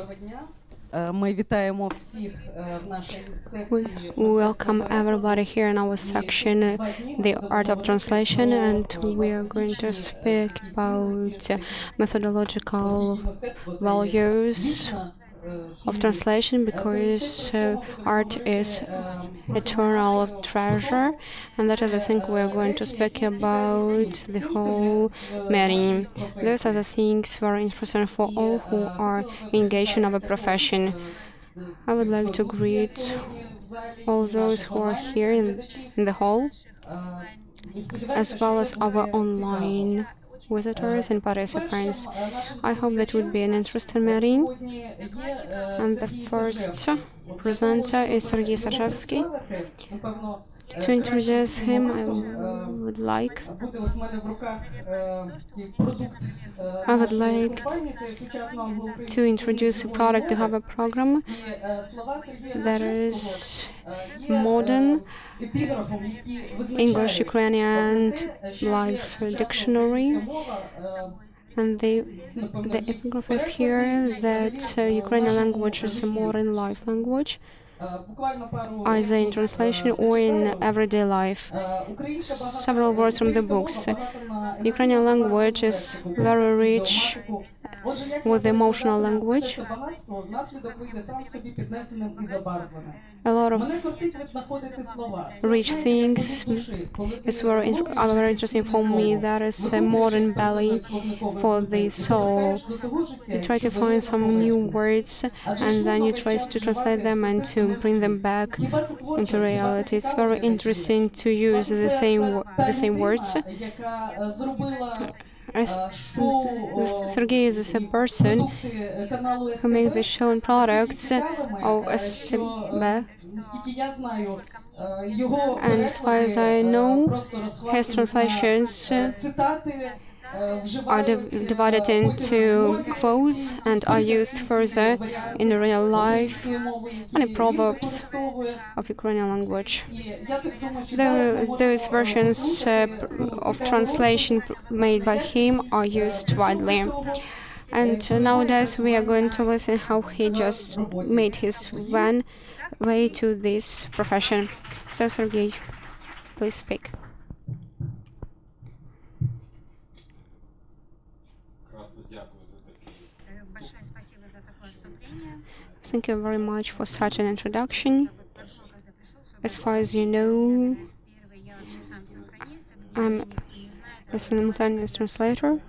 We welcome everybody here in our section, the art of translation, and we are going to speak about methodological values of translation, because art is eternal treasure, and that is the thing we are going to speak about the whole meeting. Those are the things very interesting for all who are engaged in our profession. I would like to greet all those who are here in the hall, as well as our online visitors and participants. I hope that would be an interesting meeting. And the first presenter is Sergiy Sarzhevsky. To introduce him, I would like to introduce a product to have a program that is modern English Ukrainian life dictionary. And the epigraph is here that Ukrainian language is a modern life language, either in translation or in everyday life. Several words from the books. Ukrainian language is very rich with emotional language. A lot of rich things. It's very interesting for me. That is a modern belly for the soul. You try to find some new words, and then you try to translate them and to bring them back into reality. It's very interesting to use the same words. Sergiy is a person who makes the show and products of STB. And as far as I know, his translations are divided into quotes and are used further in real life and in proverbs of Ukrainian language. Those versions of translation made by him are used widely. And nowadays we are going to listen how he just made his way to this profession. So Sergiy, please speak. Thank you very much for such an introduction. As far as you know, I'm a simultaneous translator,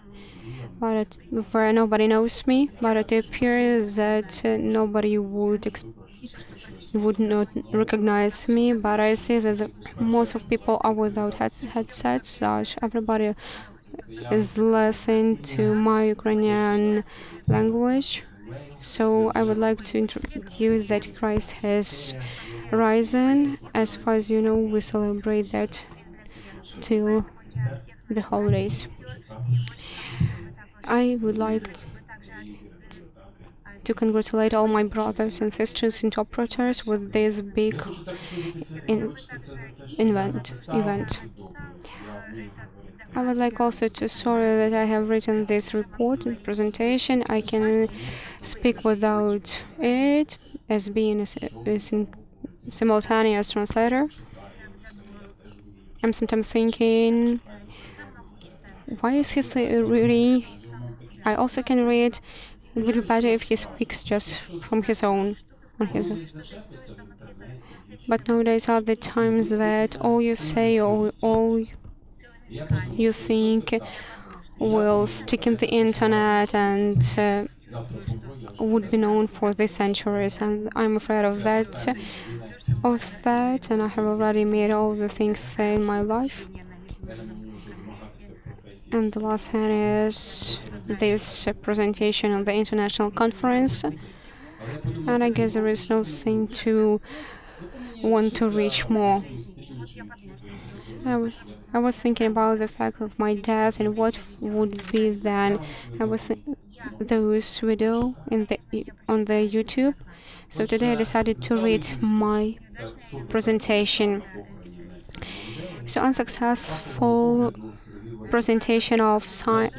but where nobody knows me, but it appears that nobody would not recognize me, but I see that most of people are without headsets, so everybody is listening to my Ukrainian language. So I would like to introduce that Christ has risen. As far as you know, we celebrate that till the holidays. I would like to congratulate all my brothers and sisters interpreters with this big event. I would like also to sorry that I have written this report and presentation. I can speak without it, as being a simultaneous translator. I'm sometimes thinking, why is he reading? I also can read. It would be better if he speaks just from his own. But nowadays are the times that all you say or all you think will stick in the internet and would be known for the centuries, and I'm afraid of that, and I have already made all the things in my life. And the last thing is this presentation on the international conference, and I guess there is nothing to want to reach more. I was thinking about the fact of my death and what would be then. I was those video on the YouTube. So today I decided to read my presentation. So unsuccessful presentation of sign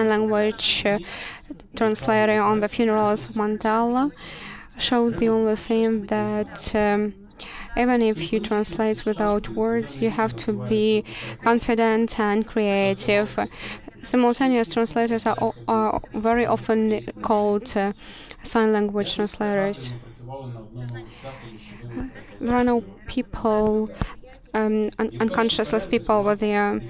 language translator on the funerals of Mandela showed the only thing that even if you translate without words, you have to be confident and creative. Simultaneous translators are very often called sign language translators. There are no people, unconscious people with there.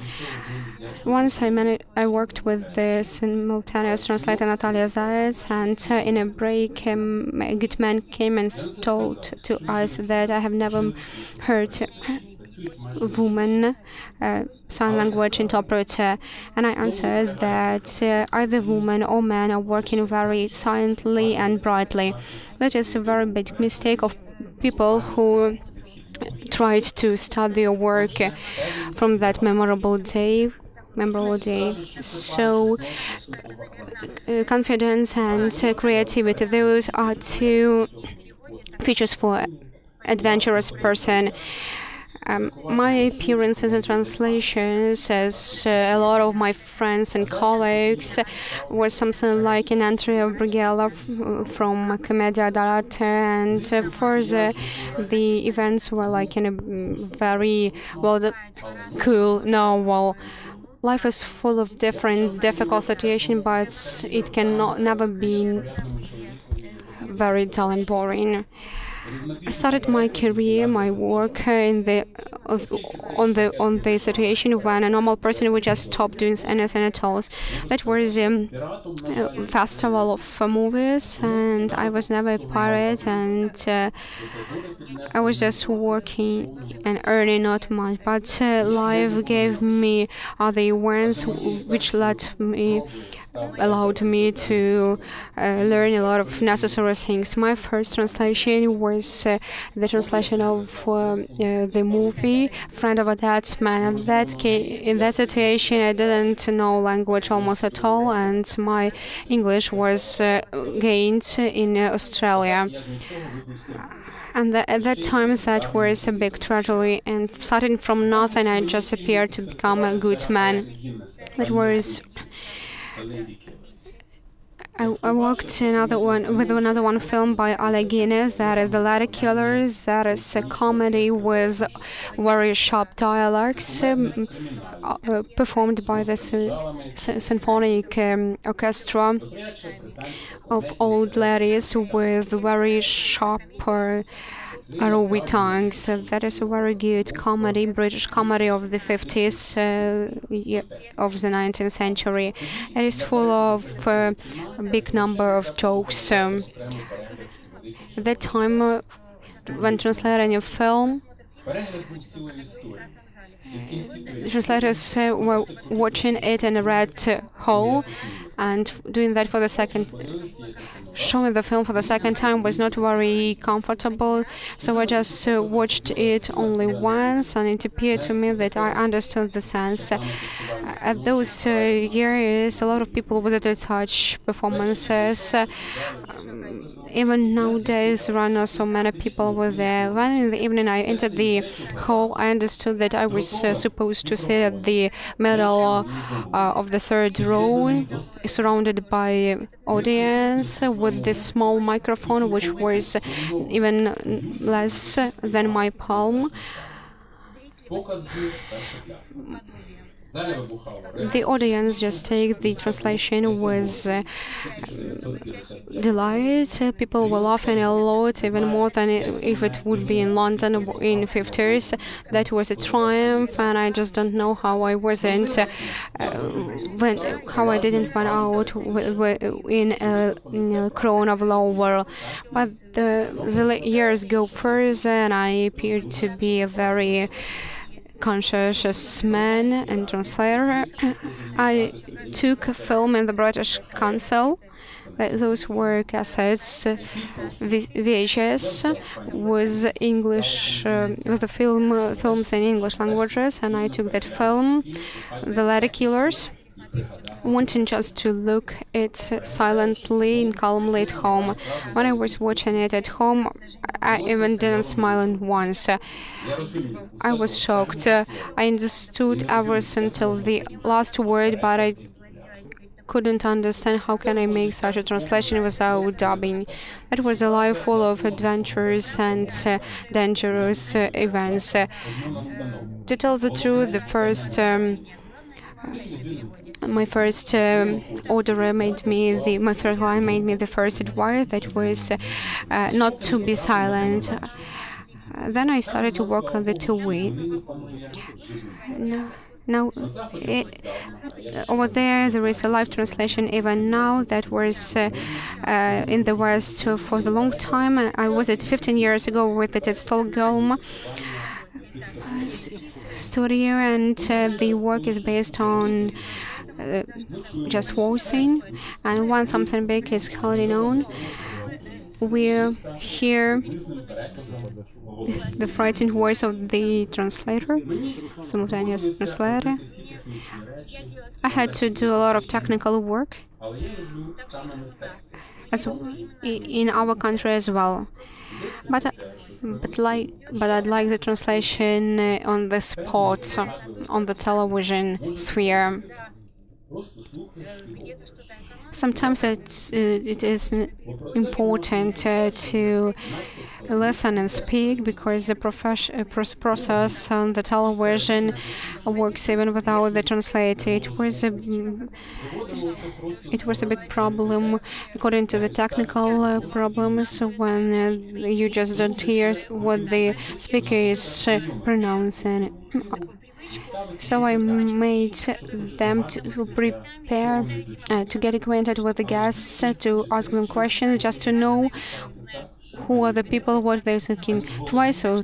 Once I worked with the simultaneous translator Natalia Zayas, and in a break, a good man came and told to us that I have never heard a woman sign language interpreter, and I answered that either woman or man are working very silently and brightly. That is a very big mistake of people who tried to start their work from that memorable day. So, confidence and creativity, those are two features for adventurous person. My appearances and translations, as a lot of my friends and colleagues, was something like an entry of Brigela from Commedia dell'arte, and further the events were like in a very cool novel. Life is full of different difficult situations, but it cannot never be very dull and boring. I started my career, my work on the situation when a normal person would just stop doing anything at all. That was a festival of movies, and I was never a pirate, and I was just working and earning not much. But life gave me other events which allowed me to learn a lot of necessary things. My first translation was the translation of the movie Friend of a Dead Man. In that situation, I didn't know language almost at all, and my English was gained in Australia. And at that time, that was a big tragedy. And starting from nothing, I just appeared to become a good man. It was. I worked with another one film by Ale Guinness, that is The Ladder Killers. That is a comedy with very sharp dialogues performed by the symphonic orchestra of old ladies with very sharp arrowy tongues. That is a very good comedy, British comedy of the 50s of the 19th century. It is full of a big number of jokes. At that time, when translating a film, the translators were watching it in a red hole, and doing that for the showing the film for the second time was not very comfortable, so I just watched it only once, and it appeared to me that I understood the sense. At those years, a lot of people visited such performances. Even nowadays, there are not so many people were there. When in the evening I entered the hall, I understood that I was supposed to sit at the middle of the third row, surrounded by audience with this small microphone, which was even less than my palm. The audience just take the translation with delight. People were laughing a lot, even more than if it would be in London in 50s. That was a triumph, and I just don't know how I wasn't, how I didn't went out in a crown of laurel. But the years go further, and I appeared to be a very conscientious man and translator. I took a film in the British Council. Those were cassettes, VHS, with English, with the films in English languages, and I took that film, The Ladder Killers, wanting just to look it silently and calmly at home. When I was watching it at home, I even didn't smile once. I was shocked. I understood everything till the last word, but I couldn't understand how can I make such a translation without dubbing. It was a life full of adventures and dangerous events. To tell the truth, my first order made me my first line made me the first advice that was not to be silent. Then I started to work on the two-way. Now, over there is a live translation even now that was in the West for the long time. I was at 15 years ago with it at Stockholm studio, and the work is based on just voicing, and when something big is clearly known, we hear the frightened voice of the translator, simultaneous translator. I had to do a lot of technical work in our country as well. But I'd like the translation on the spot, on the television sphere. Sometimes it is important to listen and speak, because the process on the television works even without the translator. It was a big problem according to the technical problems when you just don't hear what the speaker is pronouncing. So I made them to prepare, to get acquainted with the guests, to ask them questions, just to know who are the people, what they're thinking. Twice or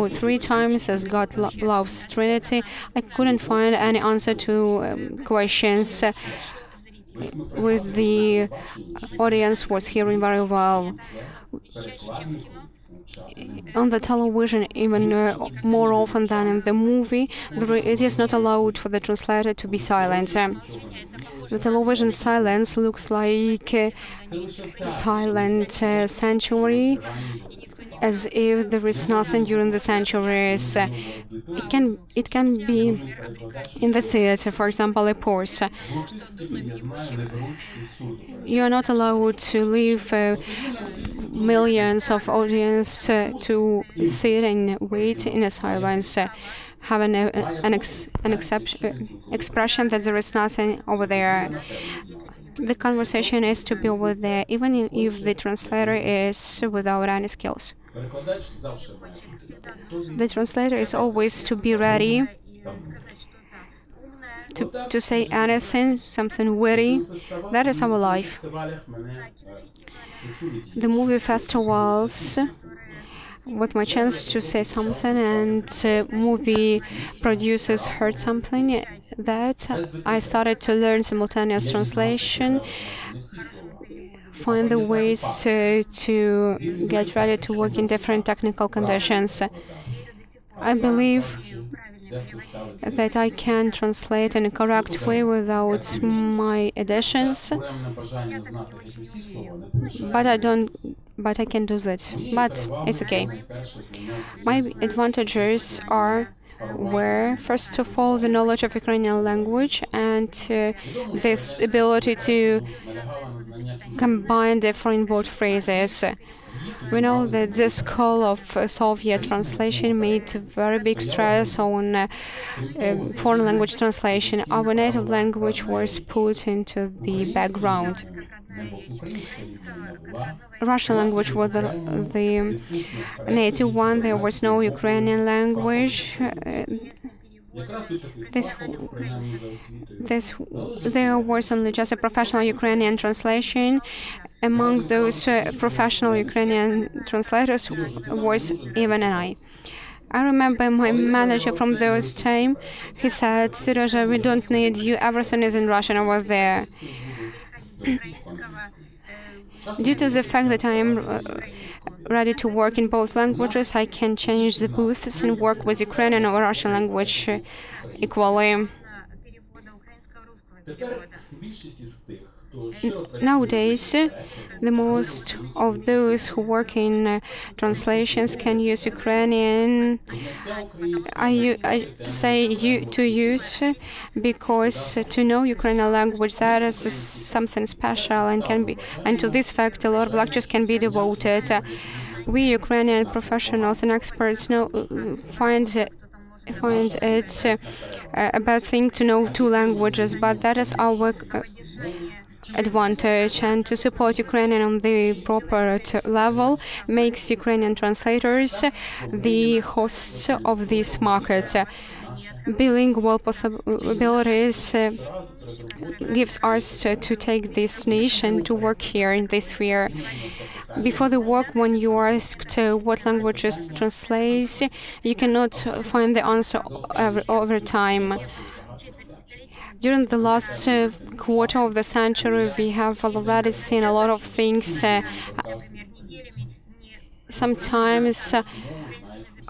three times, as God loves Trinity, I couldn't find any answer to questions with the audience was hearing very well. On the television, even more often than in the movie, it is not allowed for the translator to be silent. The television silence looks like a silent sanctuary, as if there is nothing during the centuries. It can be in the theater, for example, a pause. You are not allowed to leave millions of audience to sit and wait in a silence, having an expression that there is nothing over there. The conversation is to be over there, even if the translator is without any skills. The translator is always to be ready to say anything, something witty. That is our life. The movie festivals, with my chance to say something, and movie producers heard something, that I started to learn simultaneous translation, find the ways to get ready to work in different technical conditions. I believe that I can translate in a correct way without my additions, but I can do that. But it's okay. My advantages were, first of all, the knowledge of Ukrainian language and this ability to combine different word phrases. We know that this school of Soviet translation made very big stress on foreign language translation. Our native language was put into the background. Russian language was the native one. There was no Ukrainian language. There was only just a professional Ukrainian translation. Among those professional Ukrainian translators was even I. I remember my manager from those time. He said, "Serezha, we don't need you. Everything is in Russian over there." Due to the fact that I am ready to work in both languages, I can change the booths and work with Ukrainian or Russian language equally. Nowadays, the most of those who work in translations can use Ukrainian. I say to use because to know Ukrainian language, that is something special and can be, and to this fact a lot of lectures can be devoted. We Ukrainian professionals and experts find it a bad thing to know two languages, but that is our advantage, and to support Ukrainian on the proper level makes Ukrainian translators the hosts of this market. Bilingual possibilities gives us to take this niche and to work here in this sphere. Before the work, when you are asked what languages to translate, you cannot find the answer over time. During the last quarter of the century, we have already seen a lot of things. Sometimes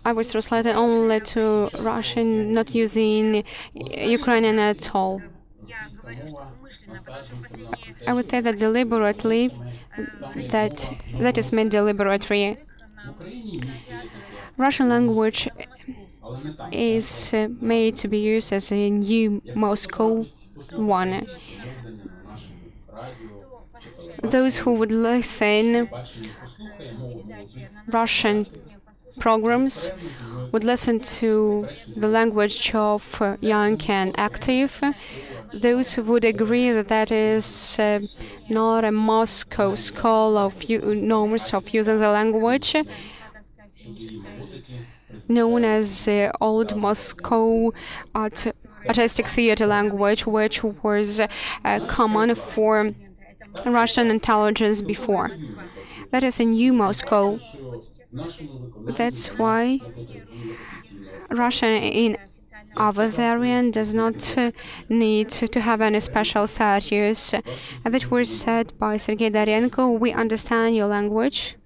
I was translating only to Russian, not using Ukrainian at all. I would say that deliberately, that is made deliberately. Russian language is made to be used as a new Moscow one. Those who would listen Russian programs would listen to the language of young and active. Those who would agree that that is not a Moscow school of norms of using the language, known as Old Moscow artistic theater language, which was common for Russian intelligence before. That is a new Moscow. That's why Russian in our variant does not need to have any special status. That was said by Sergiy Sarzhevsky. We understand your language.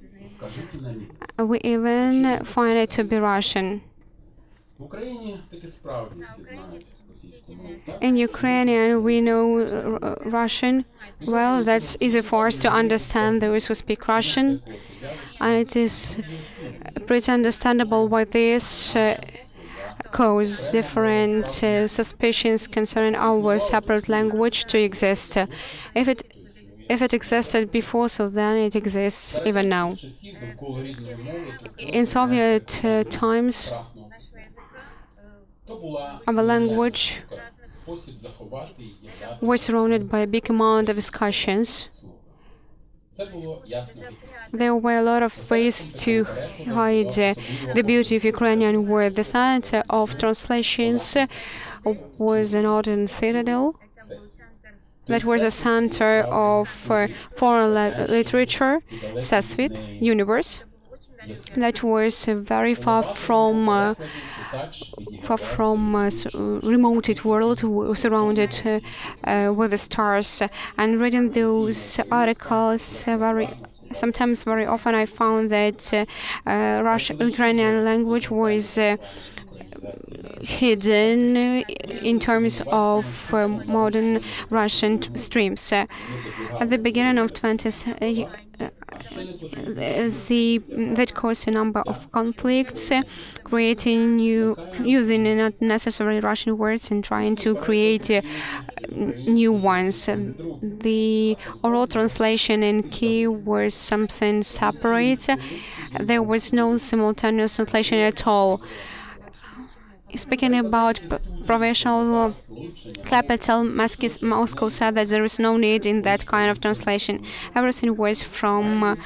We even find it to be Russian. In Ukrainian, we know Russian. Well, that's easy for us to understand those who speak Russian. And it is pretty understandable why this cause different suspicions concerning our separate language to exist. If it existed before, so then it exists even now. In Soviet times, our language was surrounded by a big amount of discussions. There were a lot of ways to hide the beauty of Ukrainian word. The center of translations was an Northern Citadel. That was a center of foreign literature, Sesvit, universe. That was very far from remote world, surrounded with the stars. And reading those articles, sometimes very often, I found that Ukrainian language was hidden in terms of modern Russian streams. At the beginning of 20th that caused a number of conflicts, using not necessary Russian words and trying to create new ones. The oral translation in Kiev was something separate. There was no simultaneous translation at all. Speaking about provincial capital, Moscow said that there is no need in that kind of translation. Everything was from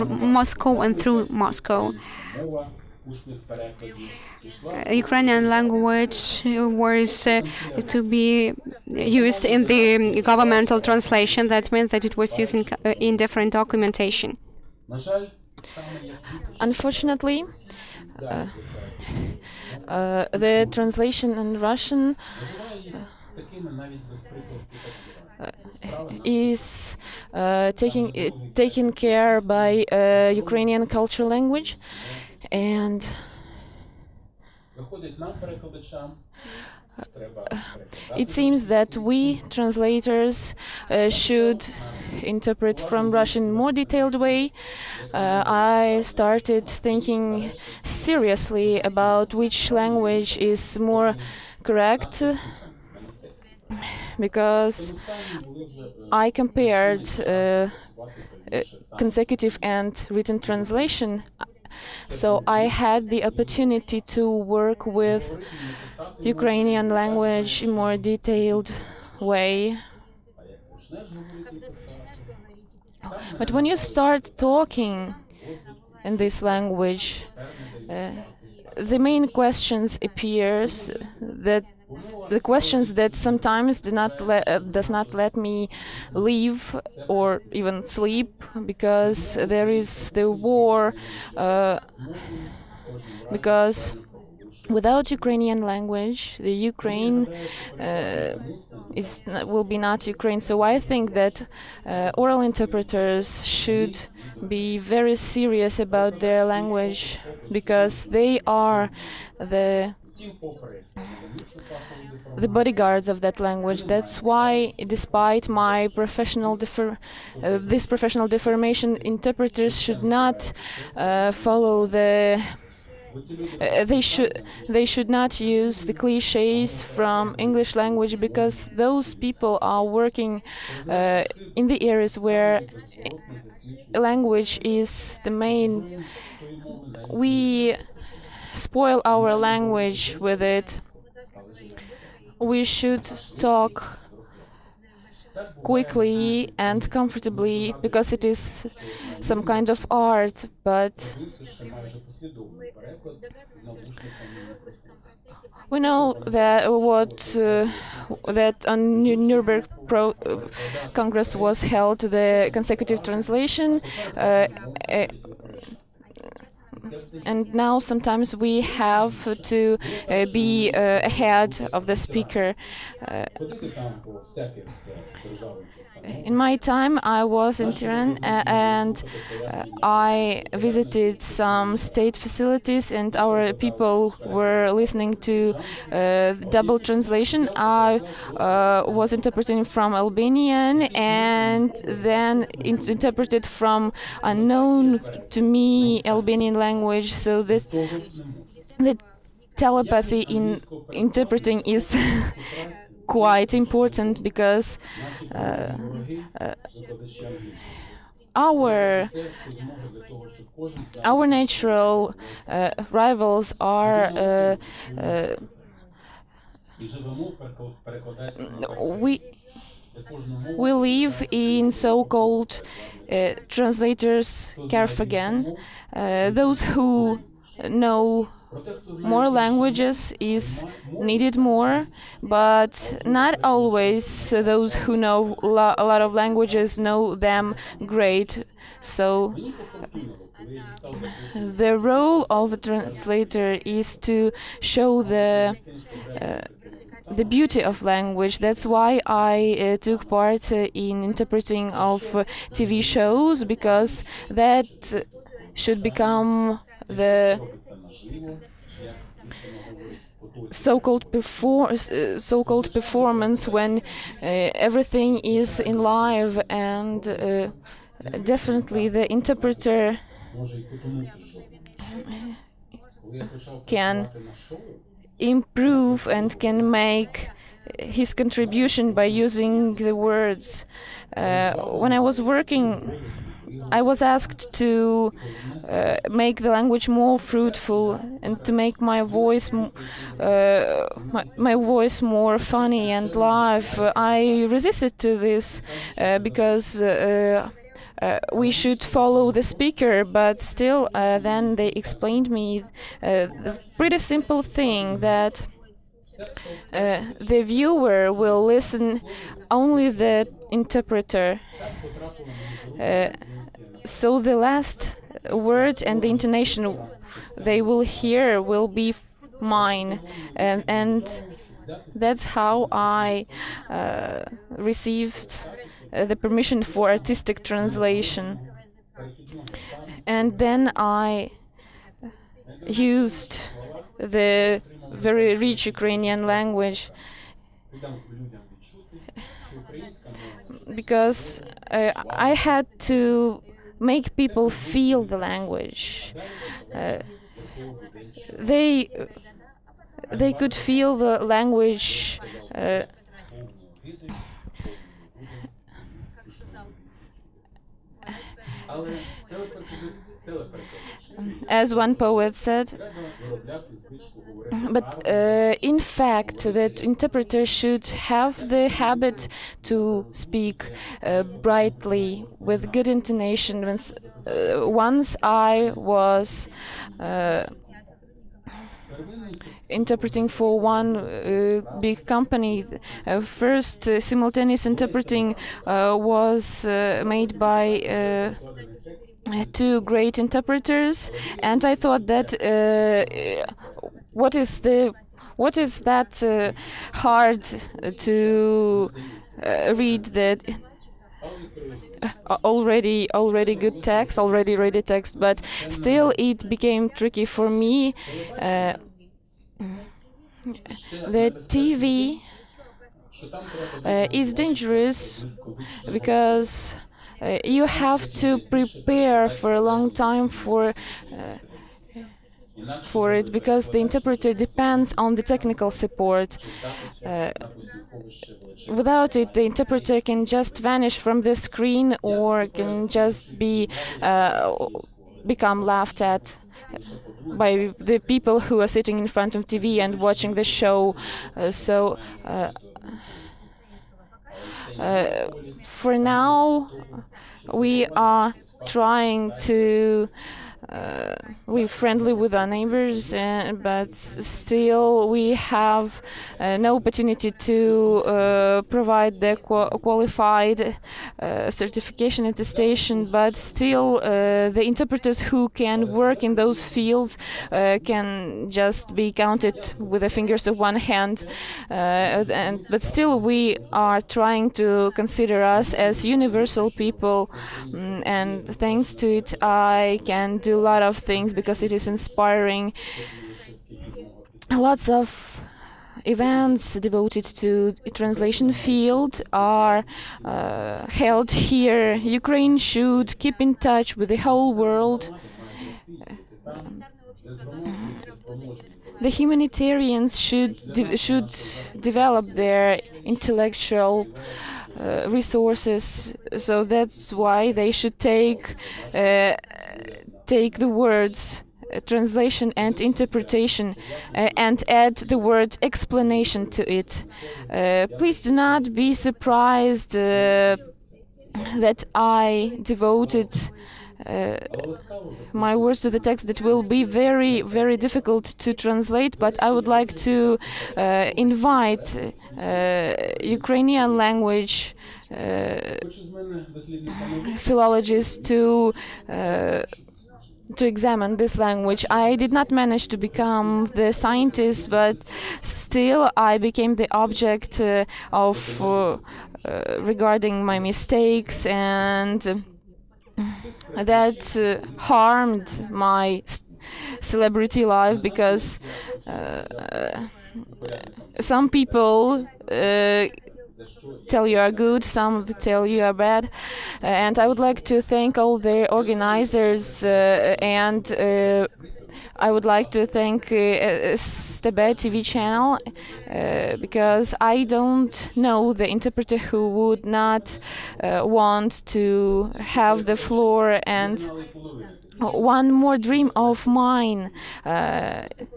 Moscow and through Moscow. Ukrainian language was to be used in the governmental translation. That meant that it was used in different documentation. Unfortunately, the translation in Russian is taken care by Ukrainian cultural language, and it seems that we translators should interpret from Russian more detailed way. I started thinking seriously about which language is more correct, because I compared consecutive and written translation. So I had the opportunity to work with Ukrainian language in more detailed way. But when you start talking in this language, the main questions appears that the questions that sometimes does not let me live or even sleep, because there is the war, because without Ukrainian language, the Ukraine will be not Ukraine. So I think that oral interpreters should be very serious about their language, because they are the bodyguards of that language. That's why, despite my this professional deformation, interpreters should not follow the. They should not use the cliches from English language, because those people are working in the areas where language is the main. We spoil our language with it. We should talk quickly and comfortably, because it is some kind of art, but we know that that on Nuremberg Congress was held the consecutive translation, and now sometimes we have to be ahead of the speaker. In my time, I was in Tehran, and I visited some state facilities, and our people were listening to double translation. I was interpreting from Albanian, and then interpreted from unknown to me Albanian language. So the telepathy in interpreting is quite important, because our natural rivals are we live in so-called translators' Carfagan. Those who know more languages is needed more, but not always those who know a lot of languages know them great. So the role of a translator is to show the beauty of language. That's why I took part in interpreting of TV shows, because that should become the so-called performance, when everything is in live, and definitely the interpreter can improve and can make his contribution by using the words. When I was working, I was asked to make the language more fruitful and to make my voice more funny and live. I resisted to this because we should follow the speaker, but still then they explained me the pretty simple thing, that the viewer will listen only the interpreter. So the last word and the intonation they will hear will be mine, and that's how I received the permission for artistic translation. And then I used the very rich Ukrainian language, because I had to make people feel the language. They could feel the language. As one poet said, but in fact, that interpreter should have the habit to speak brightly with good intonation. Once I was interpreting for one big company. First, simultaneous interpreting was made by two great interpreters, and I thought that what is that hard to read that already good text, already ready text, but still it became tricky for me. The TV is dangerous because you have to prepare for a long time for it, because the interpreter depends on the technical support. Without it, the interpreter can just vanish from the screen or can just become laughed at by the people who are sitting in front of TV and watching the show. For now, we are trying to we're friendly with our neighbors, but still we have no opportunity to provide the qualified certification attestation, but still the interpreters who can work in those fields can just be counted with the fingers of one hand, but still we are trying to consider us as universal people, and thanks to it I can do a lot of things because it is inspiring. Lots of events devoted to the translation field are held here. Ukraine should keep in touch with the whole world. The humanitarians should develop their intellectual resources, so that's why they should take the words translation and interpretation and add the word explanation to it. Please do not be surprised that I devoted my words to the text that will be very, very difficult to translate, but I would like to invite Ukrainian language philologists to examine this language. I did not manage to become the scientist, but still I became the object of regarding my mistakes, and that harmed my celebrity life, because some people tell you are good, some tell you are bad, and I would like to thank all the organizers, and I would like to thank Stebe TV channel, because I don't know the interpreter who would not want to have the floor. And one more dream of mine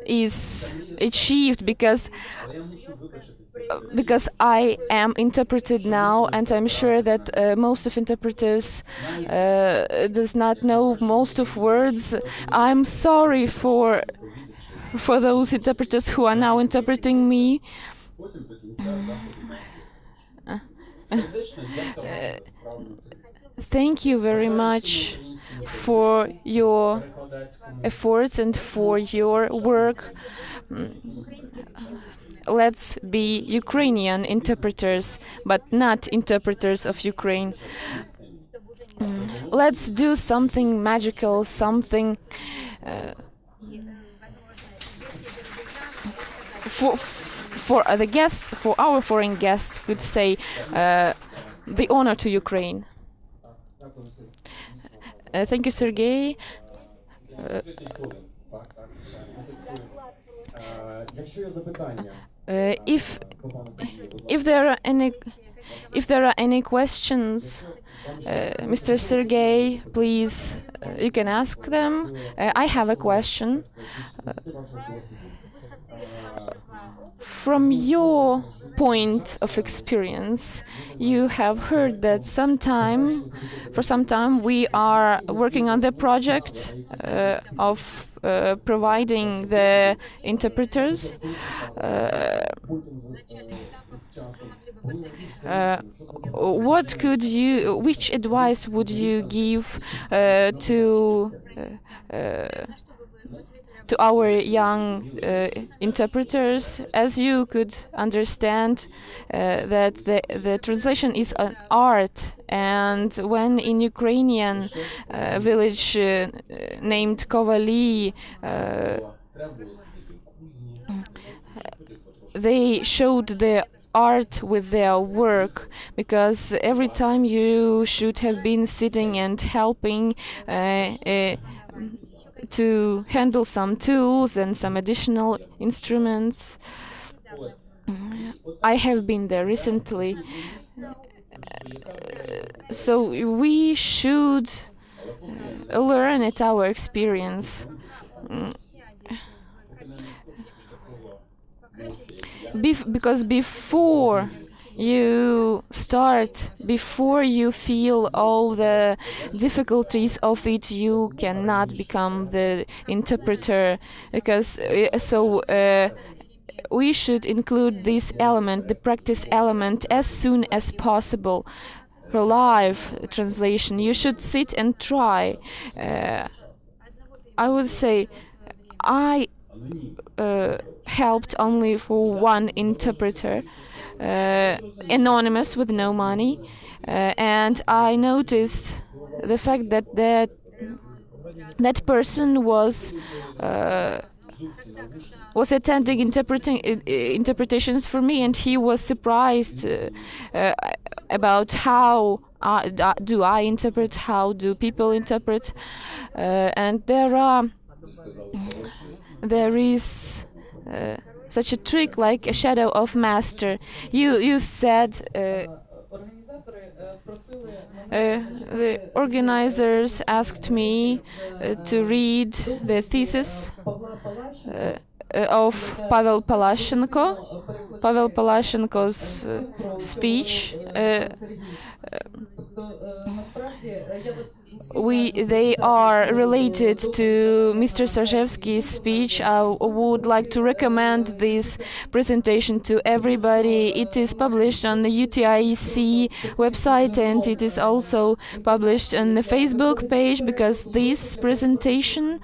is achieved because I am interpreted now, and I'm sure that most of interpreters does not know most of words. I'm sorry for those interpreters who are now interpreting me. Thank you very much for your efforts and for your work. Let's be Ukrainian interpreters, but not interpreters of Ukraine. Let's do something magical, something for the guests, for our foreign guests, could say the honor to Ukraine. Thank you, Sergey. If there are any questions, Mr. Sergey, please, you can ask them. I have a question. From your point of experience, you have heard that for some time we are working on the project of providing the interpreters. Which advice would you give to our young interpreters? As you could understand that the translation is an art, and when in Ukrainian village named Kovali they showed the art with their work, because every time you should have been sitting and helping to handle some tools and some additional instruments. I have been there recently. So we should learn at our experience. Because before you start, before you feel all the difficulties of it, you cannot become the interpreter. Because we should include this element, the practice element, as soon as possible. For live translation, you should sit and try. I would say I helped only for one interpreter, anonymous with no money, and I noticed the fact that that person was attending interpretations for me, and he was surprised about how do I interpret, how do people interpret, and there is such a trick like a shadow of master. You said the organizers asked me to read the thesis of Pavel Palashenko's speech. They are related to Mr. Sarzhevsky's speech. I would like to recommend this presentation to everybody. It is published on the UTIC website, and it is also published on the Facebook page, because this presentation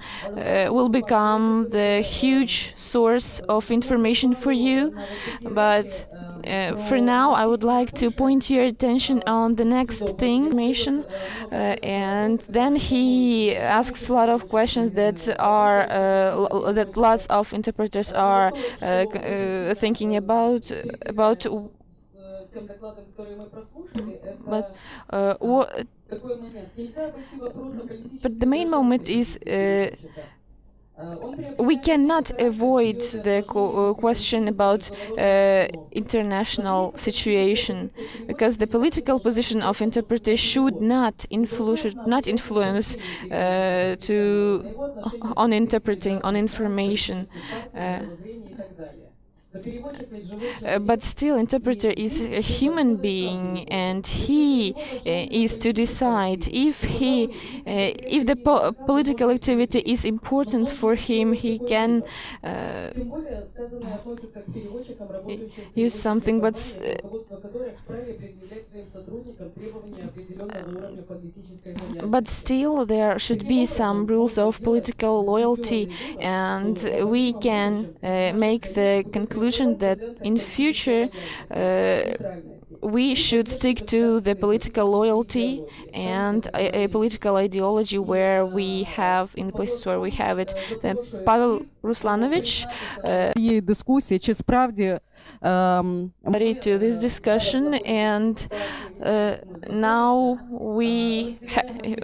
will become the huge source of information for you. But for now, I would like to point your attention on the next thing, and then he asks a lot of questions that lots of interpreters are thinking about. But the main moment is we cannot avoid the question about international situation, because the political position of interpreters should not influence on interpreting, on information. But still, interpreter is a human being, and he is to decide if the political activity is important for him. He can use something, but still there should be some rules of political loyalty, and we can make the conclusion that in future we should stick to the political loyalty and a political ideology where we have, in the places where we have it. Pavel Ruslanovich Цієї дискусії, чи справді to this discussion, and now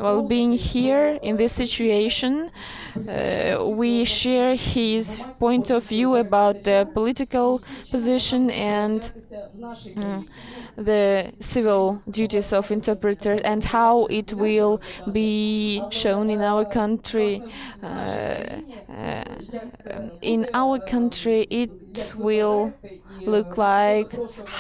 while being here in this situation, we share his point of view about the political position and the civil duties of interpreters and how it will be shown in our country. In our country, it will look like.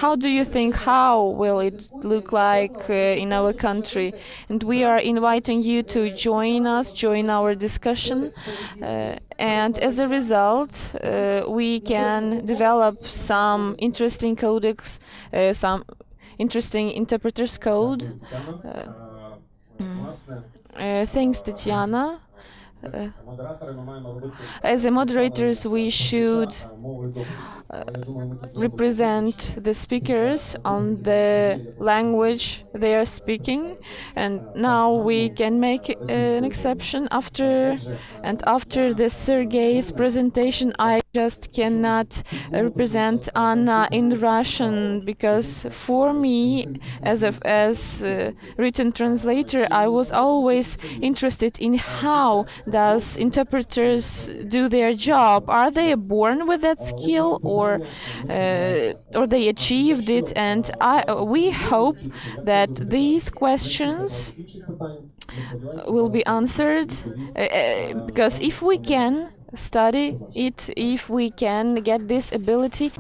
How do you think? How will it look like in our country? And we are inviting you to join us, join our discussion, and as a result, we can develop some interesting codex, some interesting interpreters code. Thanks, Tatiana. As moderators, we should represent the speakers on the language they are speaking, and now we can make an exception after the Sergey's presentation. I just cannot represent Anna in Russian, because for me, as a written translator, I was always interested in how does interpreters do their job. Are they born with that skill, or they achieved it? And we hope that these questions will be answered, because if we can study it, if we can get this ability,